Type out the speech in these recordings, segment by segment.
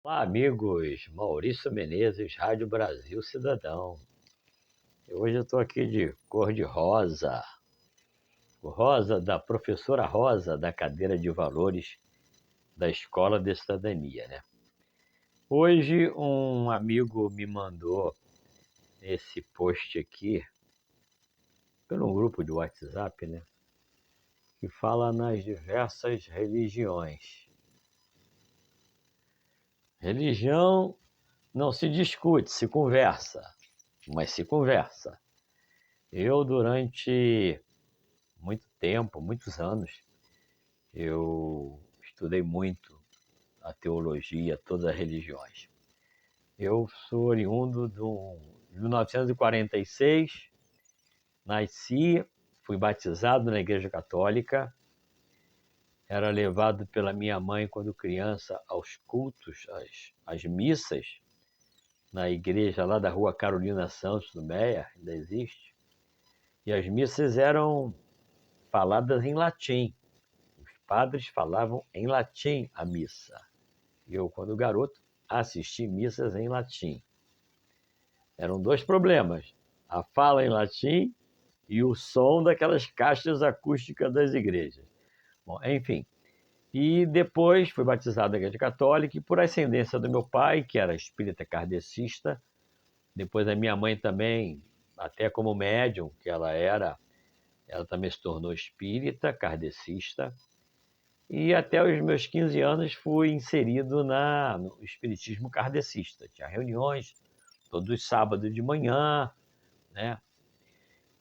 Olá, amigos. Maurício Menezes, Rádio Brasil Cidadão. Hoje eu estou aqui de cor de rosa. Rosa da professora Rosa, da cadeira de valores da Escola de Cidadania, né? Hoje um amigo me mandou esse post aqui, pelo grupo de WhatsApp, né? Que fala nas diversas religiões. Religião não se discute, se conversa, mas se conversa. Eu, durante muito tempo, muitos anos, eu estudei muito a teologia, todas as religiões. Eu sou oriundo de 1946, nasci, fui batizado na Igreja Católica, era levado pela minha mãe quando criança aos cultos, às missas, na igreja lá da rua Carolina Santos, no Meia, ainda existe, e as missas eram faladas em latim. Os padres falavam em latim a missa. Eu, quando garoto, assisti missas em latim. Eram dois problemas: a fala em latim e o som daquelas caixas acústicas das igrejas. Bom, enfim. E depois fui batizado na Igreja Católica e, por ascendência do meu pai, que era espírita kardecista, depois a minha mãe também, até como médium que ela também se tornou espírita kardecista. E até os meus 15 anos fui inserido no espiritismo kardecista. Tinha reuniões todos os sábados de manhã, né?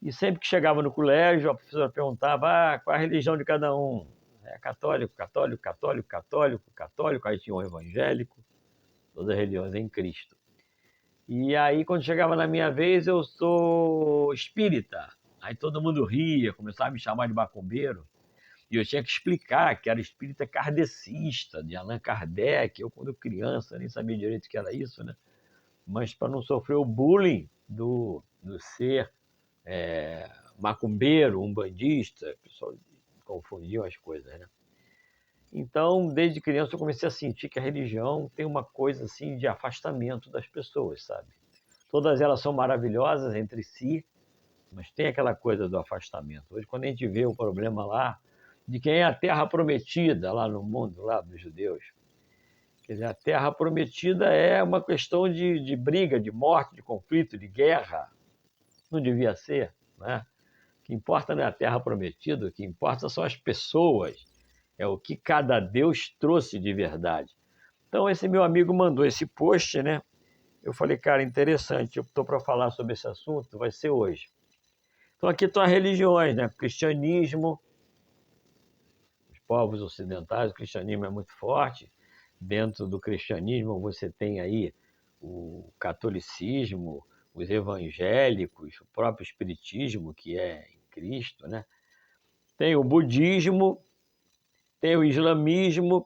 E sempre que chegava no colégio, a professora perguntava qual a religião de cada um. É católico, católico, católico, católico, católico. Aí tinha um evangélico, todas as religiões em Cristo. E aí, quando chegava na minha vez, eu sou espírita. Aí todo mundo ria, começava a me chamar de macumbeiro. E eu tinha que explicar que era espírita kardecista, de Allan Kardec. Eu, quando criança, nem sabia direito o que era isso, né? Mas para não sofrer o bullying do ser macumbeiro, umbandista, o pessoal confundiam as coisas, né? Então, desde criança, eu comecei a sentir que a religião tem uma coisa assim de afastamento das pessoas, sabe? Todas elas são maravilhosas entre si, mas tem aquela coisa do afastamento. Hoje, quando a gente vê o problema lá de quem é a terra prometida lá no mundo, lá dos judeus, quer dizer, a terra prometida é uma questão de briga, de morte, de conflito, de guerra. Não devia ser, né? O que importa não é a terra prometida, o que importa são as pessoas, é o que cada Deus trouxe de verdade. Então, esse meu amigo mandou esse post, né? Eu falei, cara, interessante, eu estou para falar sobre esse assunto, vai ser hoje. Então, aqui estão as religiões, né? Cristianismo, os povos ocidentais, o cristianismo é muito forte. Dentro do cristianismo, você tem aí o catolicismo, os evangélicos, o próprio espiritismo, que é em Cristo, né? Tem o budismo, tem o islamismo,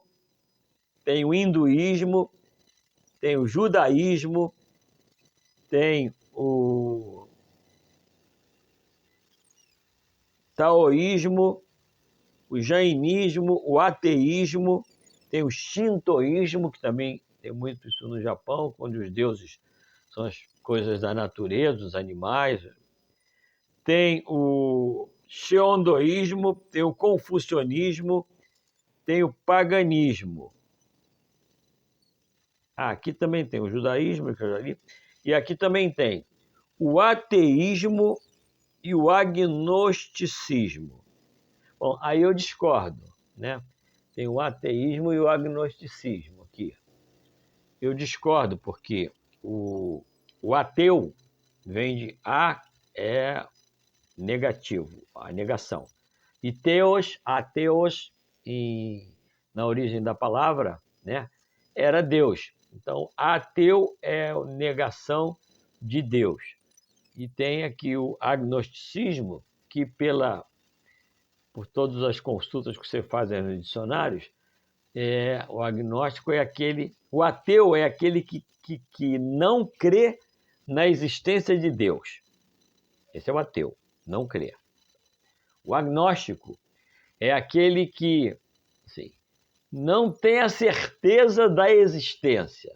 tem o hinduísmo, tem o judaísmo, tem o taoísmo, o jainismo, o ateísmo, tem o shintoísmo, que também tem muito isso no Japão, onde os deuses são as coisas da natureza, os animais. Tem o xiondoísmo, tem o confucionismo, tem o paganismo. Aqui também tem o judaísmo, que eu já li, e aqui também tem o ateísmo e o agnosticismo. Bom, aí eu discordo, né? Tem o ateísmo e o agnosticismo aqui. Eu discordo porque o ateu vem de a é negativo, a negação. E teos, ateos, na origem da palavra, né, era Deus. Então, ateu é a negação de Deus. E tem aqui o agnosticismo, que por todas as consultas que você faz nos dicionários, o agnóstico é aquele, o ateu é aquele que não crê na existência de Deus. Esse é o ateu, não crê. O agnóstico é aquele que, assim, não tem a certeza da existência.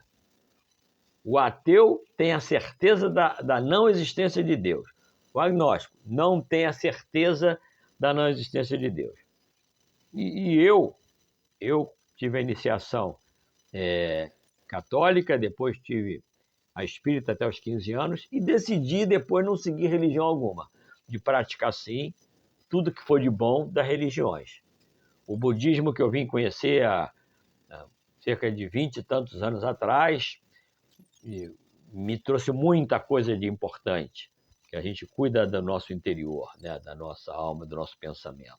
O ateu tem a certeza da não existência de Deus. O agnóstico não tem a certeza da não existência de Deus. E eu tive a iniciação católica, depois tive a espírita até os 15 anos e decidi depois não seguir religião alguma, de praticar, sim, tudo que for de bom das religiões. O budismo que eu vim conhecer há cerca de 20 e tantos anos atrás me trouxe muita coisa de importante, que a gente cuida do nosso interior, né? Da nossa alma, do nosso pensamento.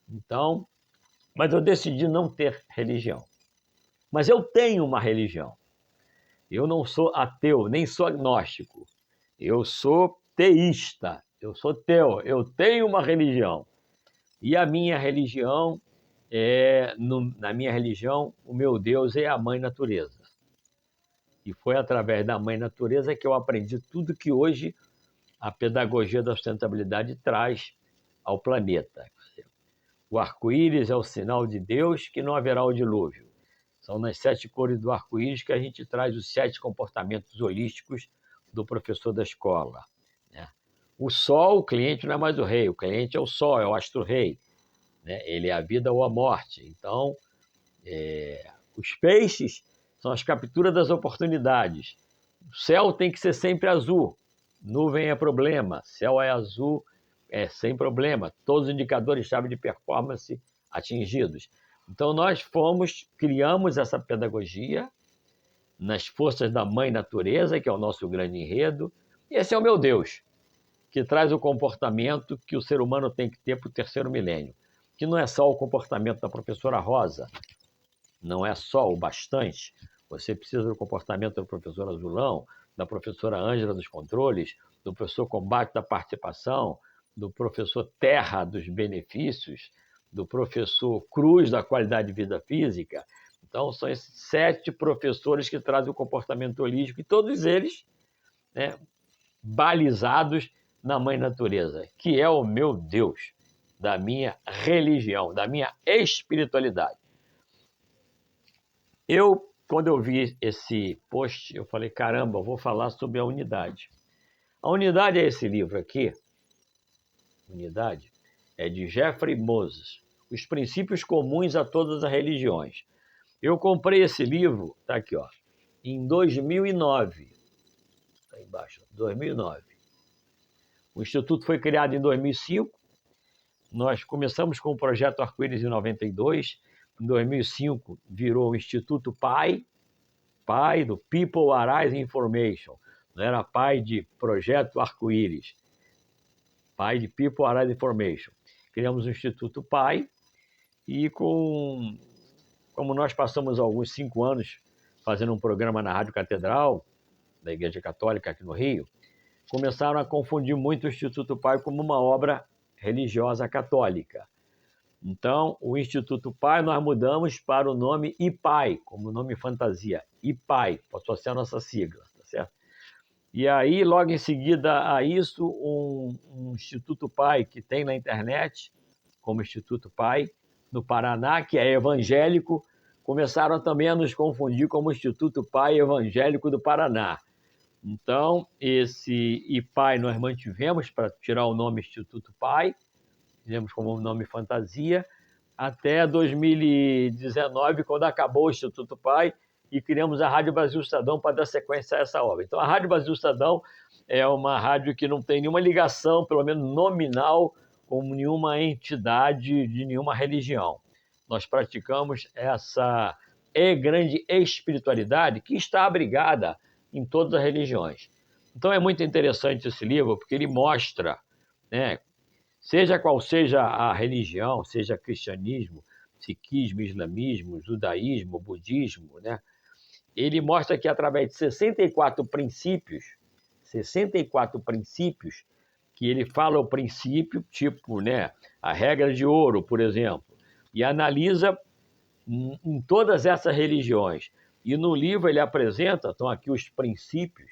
Então, mas eu decidi não ter religião. Mas eu tenho uma religião. Eu não sou ateu, nem sou agnóstico. Eu sou teísta, eu sou teu, eu tenho uma religião. E a minha religião na minha religião, o meu Deus é a Mãe Natureza. E foi através da Mãe Natureza que eu aprendi tudo que hoje a pedagogia da sustentabilidade traz ao planeta. O arco-íris é o sinal de Deus que não haverá o dilúvio. São nas 7 cores do arco-íris que a gente traz os 7 comportamentos holísticos do professor da escola. Né? O sol, o cliente não é mais o rei, o cliente é o sol, é o astro-rei. Né? Ele é a vida ou a morte. Então, os peixes são as capturas das oportunidades. O céu tem que ser sempre azul. Nuvem é problema, céu é azul, sem problema. Todos os indicadores-chave de performance atingidos. Então, nós criamos essa pedagogia nas forças da Mãe Natureza, que é o nosso grande enredo. E esse é o meu Deus, que traz o comportamento que o ser humano tem que ter para o 3º milênio, que não é só o comportamento da professora Rosa, não é só o bastante. Você precisa do comportamento do professor Azulão, da professora Ângela dos controles, do professor Combate da participação, do professor Terra dos benefícios, do professor Cruz da qualidade de vida física. Então, são esses 7 professores que trazem o comportamento holístico, e todos eles, né, balizados na Mãe Natureza, que é o meu Deus, da minha religião, da minha espiritualidade. Quando eu vi esse post, eu falei, caramba, eu vou falar sobre a unidade. A unidade é esse livro aqui. Unidade é de Jeffrey Moses, Os Princípios Comuns a Todas as Religiões. Eu comprei esse livro, tá aqui, ó, em 2009. Tá aí embaixo, 2009. O Instituto foi criado em 2005. Nós começamos com o projeto Arco-Íris em 92. Em 2005, virou o Instituto PAI do People Arise Information. Não era PAI de Projeto Arco-Íris. PAI de People Arise Information. Criamos o Instituto PAI e como nós passamos alguns 5 anos fazendo um programa na Rádio Catedral, da Igreja Católica aqui no Rio, começaram a confundir muito o Instituto PAI como uma obra religiosa católica. Então, o Instituto PAI nós mudamos para o nome IPAI, como nome fantasia, IPAI, passou a ser a nossa sigla, tá certo? E aí, logo em seguida a isso, um Instituto PAI que tem na internet, como Instituto PAI, no Paraná, que é evangélico, começaram também a nos confundir como Instituto PAI Evangélico do Paraná. Então, esse IPAI nós mantivemos para tirar o nome Instituto PAI, fizemos como nome fantasia, até 2019, quando acabou o Instituto PAI, e criamos a Rádio Brasil Estadão para dar sequência a essa obra. Então, a Rádio Brasil Estadão é uma rádio que não tem nenhuma ligação, pelo menos nominal, com nenhuma entidade de nenhuma religião. Nós praticamos essa grande espiritualidade que está abrigada em todas as religiões. Então, é muito interessante esse livro, porque ele mostra, né, seja qual seja a religião, seja cristianismo, sikhismo, islamismo, judaísmo, budismo, né? Ele mostra que através de 64 princípios, que ele fala o princípio, tipo, né, a regra de ouro, por exemplo, e analisa em todas essas religiões. E no livro ele apresenta, estão aqui os princípios,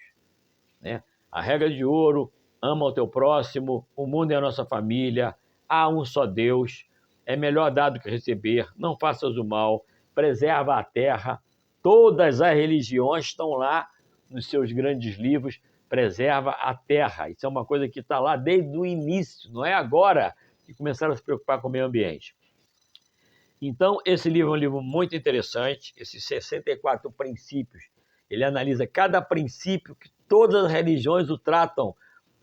né? A regra de ouro, ama o teu próximo, o mundo é a nossa família, há um só Deus, é melhor dar do que receber, não faças o mal, preserva a terra. Todas as religiões estão lá nos seus grandes livros, preserva a terra. Isso é uma coisa que está lá desde o início, não é agora que começaram a se preocupar com o meio ambiente. Então, esse livro é um livro muito interessante, esses 64 princípios. Ele analisa cada princípio que todas as religiões o tratam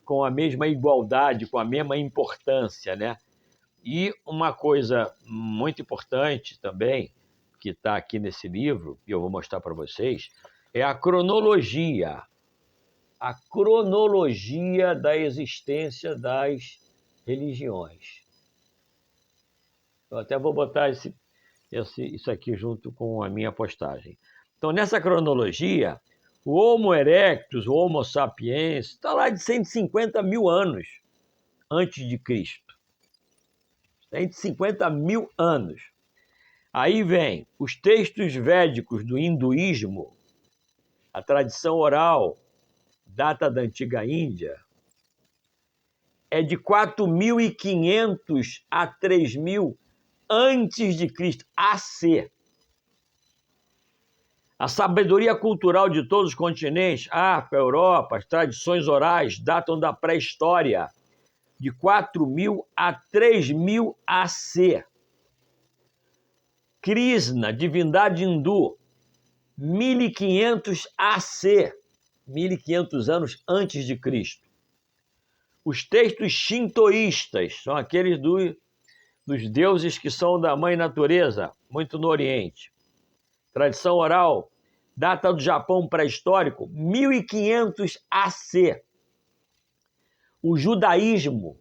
com a mesma igualdade, com a mesma importância, né? E uma coisa muito importante também, que está aqui nesse livro, e eu vou mostrar para vocês, é a cronologia. A cronologia da existência das religiões. Eu até vou botar isso aqui junto com a minha postagem. Então, nessa cronologia, o Homo erectus, o Homo sapiens, está lá de 150 mil anos antes de Cristo. 150 mil anos. Aí vem os textos védicos do hinduísmo, a tradição oral, data da antiga Índia, é de 4.500 a 3.000 antes de Cristo, AC. A sabedoria cultural de todos os continentes, África, Europa, as tradições orais datam da pré-história, de 4.000 a 3.000 AC. Krishna, divindade hindu, 1.500 AC, 1.500 anos antes de Cristo. Os textos shintoístas são aqueles dos deuses que são da mãe natureza, muito no Oriente. Tradição oral, data do Japão pré-histórico, 1.500 AC. O judaísmo,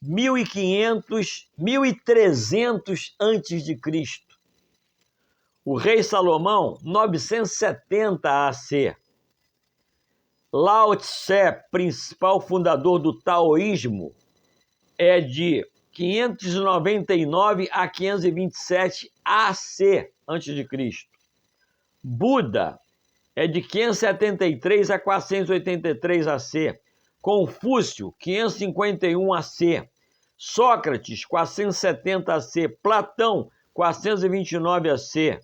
1.500, 1.300 antes de Cristo. O rei Salomão, 970 AC. Lao Tse, principal fundador do taoísmo, é de 599 a 527 AC, antes de Cristo. Buda é de 573 a 483 AC. Confúcio, 551 AC. Sócrates, 470 AC. Platão, 429 AC.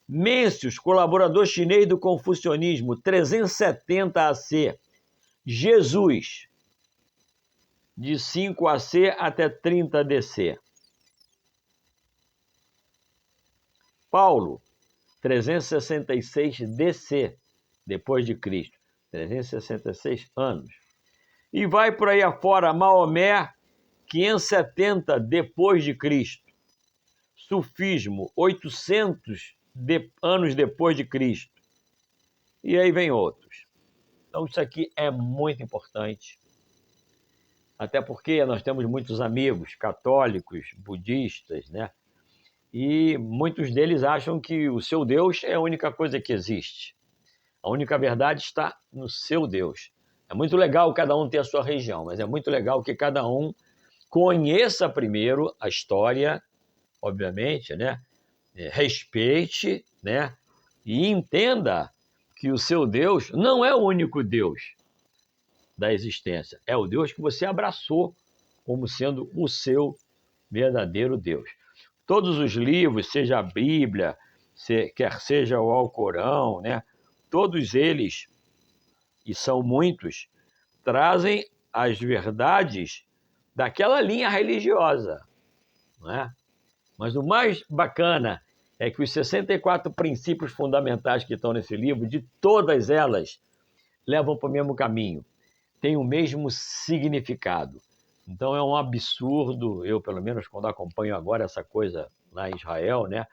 Mêncios, colaborador chinês do confucionismo, 370 AC. Jesus, de 5 AC até 30 DC. Paulo, 366 DC, depois de Cristo. 366 anos. E vai por aí afora, Maomé, 570 depois de Cristo. Sufismo, 800 anos depois de Cristo. E aí vem outros. Então isso aqui é muito importante. Até porque nós temos muitos amigos católicos, budistas, né? E muitos deles acham que o seu Deus é a única coisa que existe. A única verdade está no seu Deus. É muito legal cada um ter a sua religião, mas é muito legal que cada um conheça primeiro a história, obviamente, né? Respeite, né? E entenda que o seu Deus não é o único Deus da existência. É o Deus que você abraçou como sendo o seu verdadeiro Deus. Todos os livros, seja a Bíblia, quer seja o Alcorão, né? Todos eles, e são muitos, trazem as verdades daquela linha religiosa, não é? Mas o mais bacana é que os 64 princípios fundamentais que estão nesse livro, de todas elas, levam para o mesmo caminho, têm o mesmo significado. Então é um absurdo, eu pelo menos quando acompanho agora essa coisa lá em Israel, né?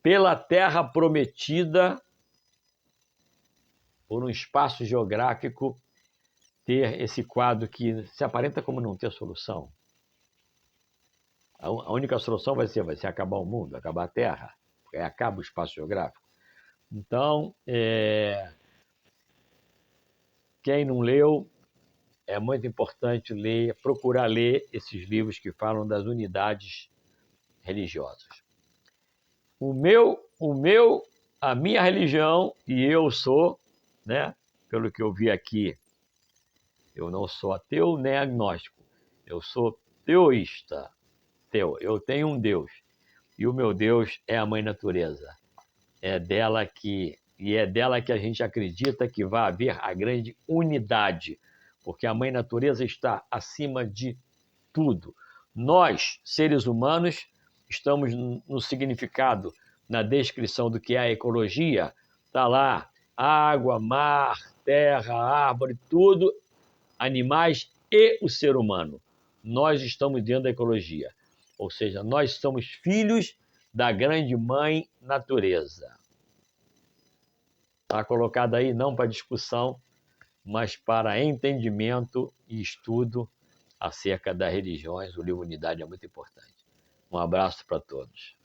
Pela terra prometida, por um espaço geográfico, ter esse quadro que se aparenta como não ter solução. A única solução vai ser acabar o mundo, acabar a Terra, porque aí acaba o espaço geográfico. Então, quem não leu, é muito importante ler, procurar ler esses livros que falam das unidades religiosas. A minha religião, e eu sou, né, pelo que eu vi aqui, eu não sou ateu nem agnóstico, eu sou teoísta. Eu tenho um Deus. e o meu Deus é a Mãe Natureza. É dela que a gente acredita que vai haver a grande unidade, porque a Mãe Natureza está acima de tudo. Nós, seres humanos, estamos no significado, na descrição do que é a ecologia, está lá água, mar, terra, árvore, tudo, animais e o ser humano. Nós estamos dentro da ecologia, ou seja, nós somos filhos da grande mãe natureza. Está colocado aí não para discussão, mas para entendimento e estudo acerca das religiões. O livro Unidade é muito importante. Um abraço para todos.